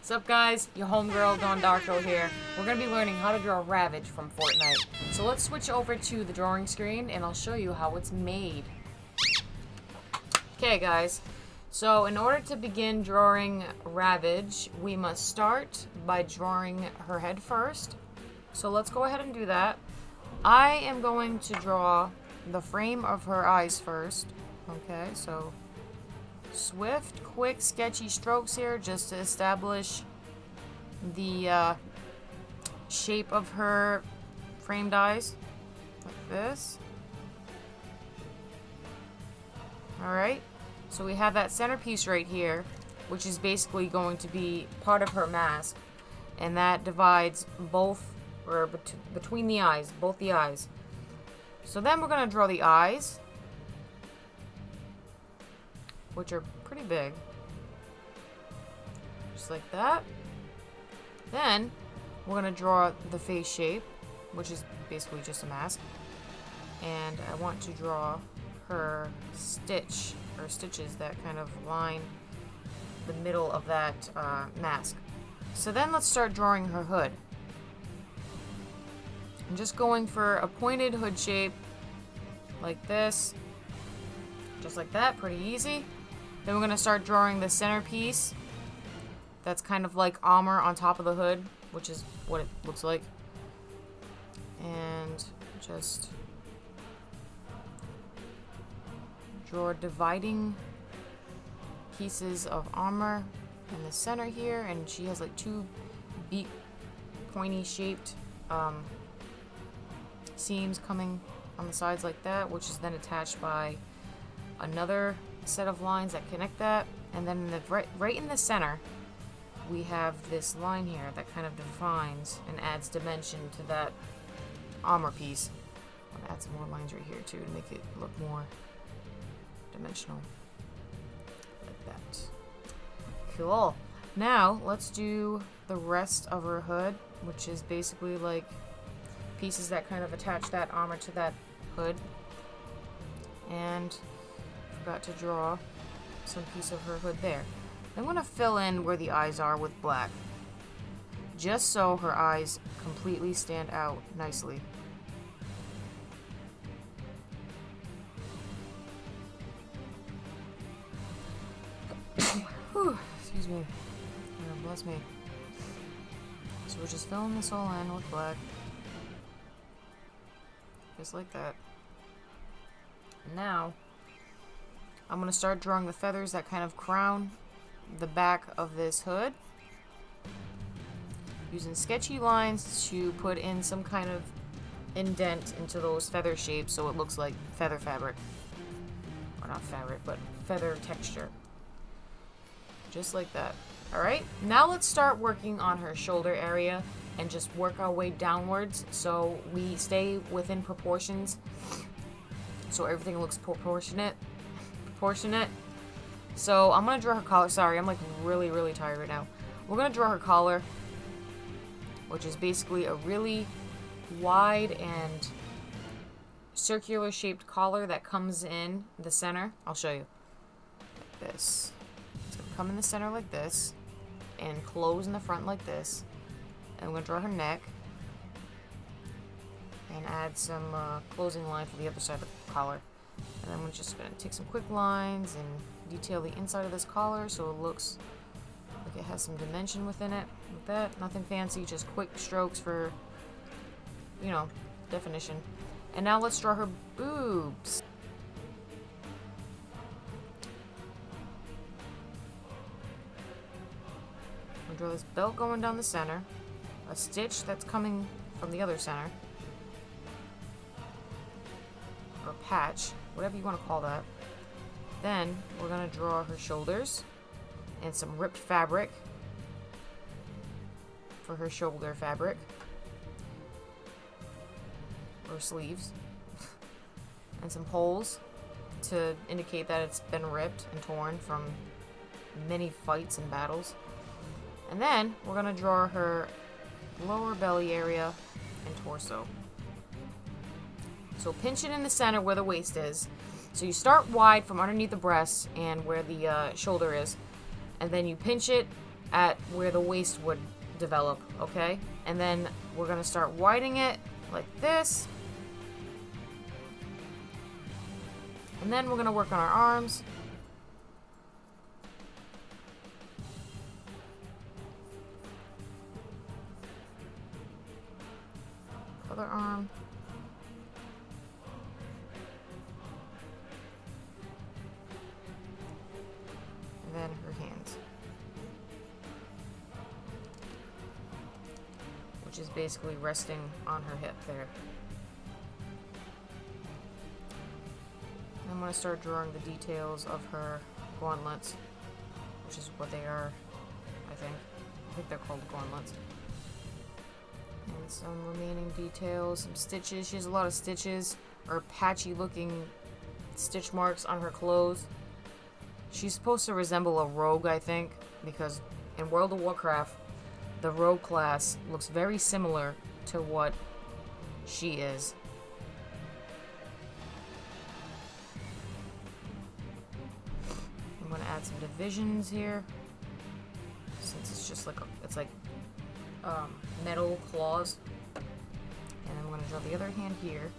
What's up, guys? Your homegirl, Dawn Darko here. We're going to be learning how to draw Ravage from Fortnite. So let's switch over to the drawing screen and I'll show you how it's made. Okay, guys. So in order to begin drawing Ravage, we must start by drawing her head first. So let's go ahead and do that. I am going to draw the frame of her eyes first. Okay, so swift, quick, sketchy strokes here just to establish the shape of her framed eyes, like this. Alright, so we have that centerpiece right here, which is basically going to be part of her mask, and that divides both, or between the eyes, both the eyes. So then we're going to draw the eyes, which are pretty big, just like that. Then we're going to draw the face shape, which is basically just a mask, and I want to draw her stitch, or stitches that kind of line the middle of that mask. So then let's start drawing her hood. I'm just going for a pointed hood shape, like this, just like that, pretty easy. Then we're going to start drawing the centerpiece. That's kind of like armor on top of the hood, which is what it looks like. And just draw dividing pieces of armor in the center here. And she has like two beak pointy shaped seams coming on the sides like that, which is then attached by another set of lines that connect that. And then in the right in the center we have this line here that kind of defines and adds dimension to that armor piece. I'm gonna add some more lines right here too to make it look more dimensional, like that. Cool. Now let's do the rest of her hood, which is basically like pieces that kind of attach that armor to that hood. And forgot to draw some piece of her hood there. I'm going to fill in where the eyes are with black, just so her eyes completely stand out nicely. Whew, excuse me. Oh, bless me. So we're just filling this all in with black, just like that. And now I'm going to start drawing the feathers that kind of crown the back of this hood, using sketchy lines to put in some kind of indent into those feather shapes so it looks like feather fabric. Or not fabric, but feather texture. Just like that. Alright, now let's start working on her shoulder area and just work our way downwards so we stay within proportions, so everything looks proportionate. So I'm gonna draw her collar. Sorry, I'm like really tired right now. We're gonna draw her collar, which is basically a really wide and circular shaped collar that comes in the center. I'll show you. Like this. It's gonna come in the center like this and close in the front like this. And I'm gonna draw her neck and add some closing line for the other side of the collar. And then we're just going to take some quick lines and detail the inside of this collar so it looks like it has some dimension within it. Like that, nothing fancy, just quick strokes for, you know, definition. And now let's draw her boobs. We'll draw this belt going down the center, a stitch that's coming from the other center, or patch, whatever you want to call that. Then we're going to draw her shoulders and some ripped fabric for her shoulder fabric, or sleeves, and some holes to indicate that it's been ripped and torn from many fights and battles. And then we're going to draw her lower belly area and torso. So pinch it in the center where the waist is. So you start wide from underneath the breast and where the shoulder is, and then you pinch it at where the waist would develop, okay? And then we're gonna start widening it like this. And then we're gonna work on our arms. Other arm. And then her hands. Which is basically resting on her hip there. I'm going to start drawing the details of her gauntlets, which is what they are, I think. I think they're called gauntlets. And some remaining details, some stitches. She has a lot of stitches, or patchy looking stitch marks on her clothes. She's supposed to resemble a rogue, I think, because in World of Warcraft, the rogue class looks very similar to what she is. I'm going to add some divisions here, since it's just like metal claws. And I'm going to draw the other hand here,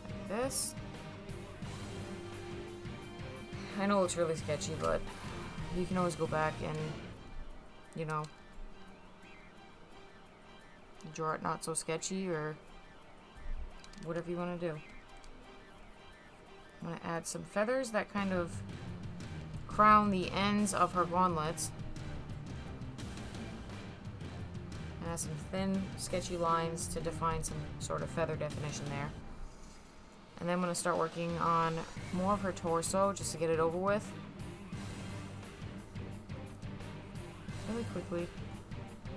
like this. I know it looks really sketchy, but you can always go back and, you know, draw it not so sketchy, or whatever you want to do. I'm going to add some feathers that kind of crown the ends of her gauntlets. And add some thin, sketchy lines to define some sort of feather definition there. And then I'm going to start working on more of her torso, just to get it over with. Really quickly.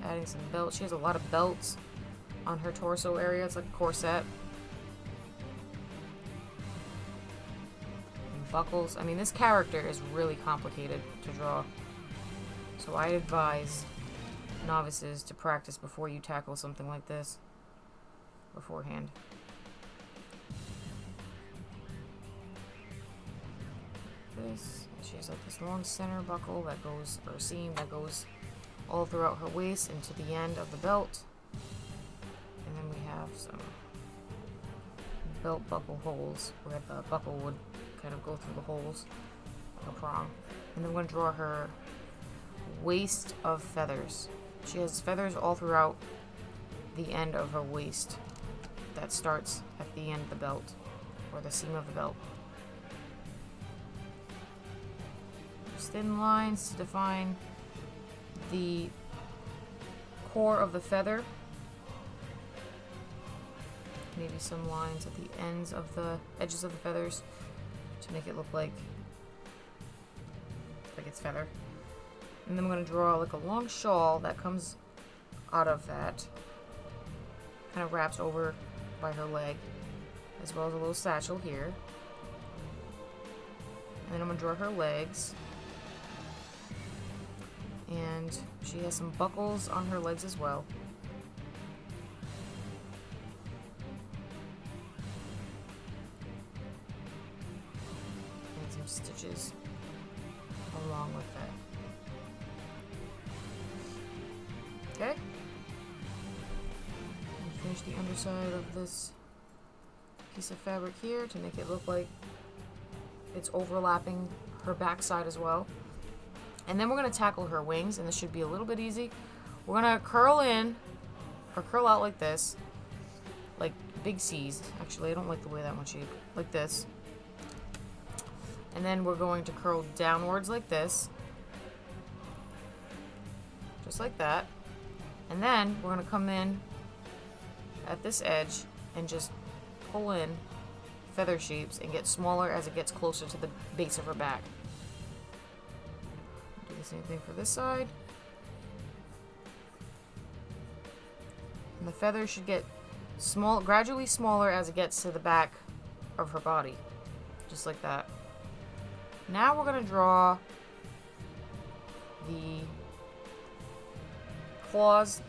Adding some belts. She has a lot of belts on her torso area. It's like a corset. And buckles. I mean, this character is really complicated to draw. So I advise novices to practice before you tackle something like this beforehand. This. She has like this long center buckle that goes, or seam that goes all throughout her waist into the end of the belt. And then we have some belt buckle holes where the buckle would kind of go through the holes like a prong. And then we're going to draw her waist of feathers. She has feathers all throughout the end of her waist that starts at the end of the belt, or the seam of the belt. Thin lines to define the core of the feather. Maybe some lines at the ends of the edges of the feathers to make it look like it's feather. And then I'm going to draw like a long shawl that comes out of that, kind of wraps over by her leg, as well as a little satchel here. And then I'm going to draw her legs. And she has some buckles on her legs as well. And some stitches along with that. Okay. And finish the underside of this piece of fabric here to make it look like it's overlapping her backside as well. And then we're going to tackle her wings, and this should be a little bit easy. We're going to curl in, or curl out like this, like big C's. Actually, I don't like the way that one's shaped. Like this. And then we're going to curl downwards like this. Just like that. And then we're going to come in at this edge and just pull in feather shapes and get smaller as it gets closer to the base of her back. The same thing for this side. And the feather should get gradually smaller as it gets to the back of her body. Just like that. Now we're going to draw the claws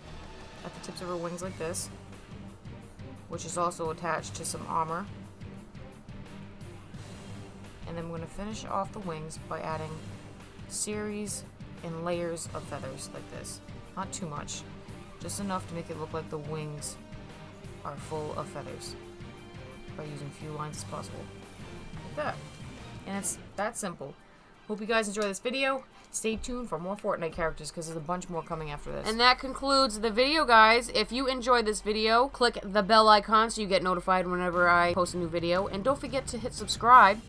at the tips of her wings like this, which is also attached to some armor. And then we're going to finish off the wings by adding series and layers of feathers like this. Not too much, just enough to make it look like the wings are full of feathers by using few lines as possible. Like that. And it's that simple. Hope you guys enjoy this video. Stay tuned for more Fortnite characters because there's a bunch more coming after this. And that concludes the video, guys. If you enjoyed this video, click the bell icon so you get notified whenever I post a new video. And don't forget to hit subscribe.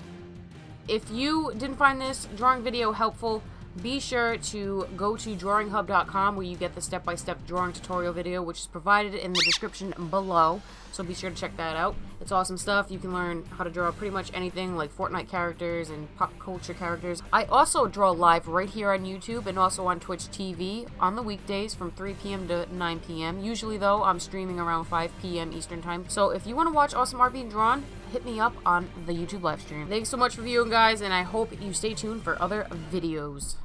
If you didn't find this drawing video helpful, be sure to go to DrawingHUB.com where you get the step-by-step drawing tutorial video, which is provided in the description below. So be sure to check that out. It's awesome stuff. You can learn how to draw pretty much anything like Fortnite characters and pop culture characters. I also draw live right here on YouTube and also on Twitch TV on the weekdays from 3 p.m. to 9 p.m. Usually, though, I'm streaming around 5 p.m. Eastern Time. So if you want to watch awesome art being drawn, hit me up on the YouTube live stream. Thanks so much for viewing, guys, and I hope you stay tuned for other videos.